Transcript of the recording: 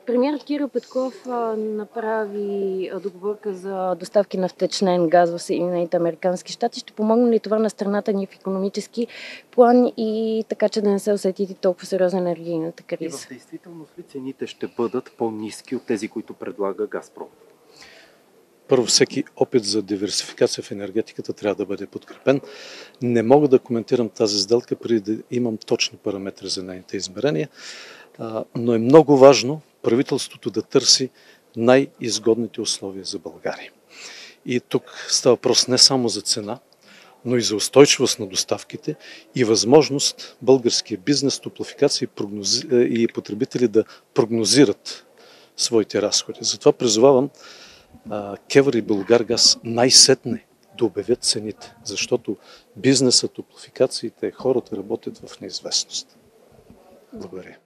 Премиерът Кирил Петков направи договорка за доставки на втечнен газ в Съединените американски щати. Ще помогне ли това на страната ни в икономически план и така, че да не се усети толкова сериозна енергийната И криза? в действителност ли цените ще бъдат по-ниски от тези, които предлага Газпром? Първо, всеки опит за диверсификация в енергетиката трябва да бъде подкрепен. Не мога да коментирам тази сделка, преди да имам точни параметри за нейните измерения, но е много важно правителството да търси най-изгодните условия за България. И тук става въпрос не само за цена, но и за устойчивост на доставките и възможност българския бизнес, топлофикация и потребители да прогнозират своите разходи. Затова призовавам КЕВР и Булгаргаз най-сетне да обявят цените, защото бизнесът, топлофикациите, хората работят в неизвестност. Благодаря.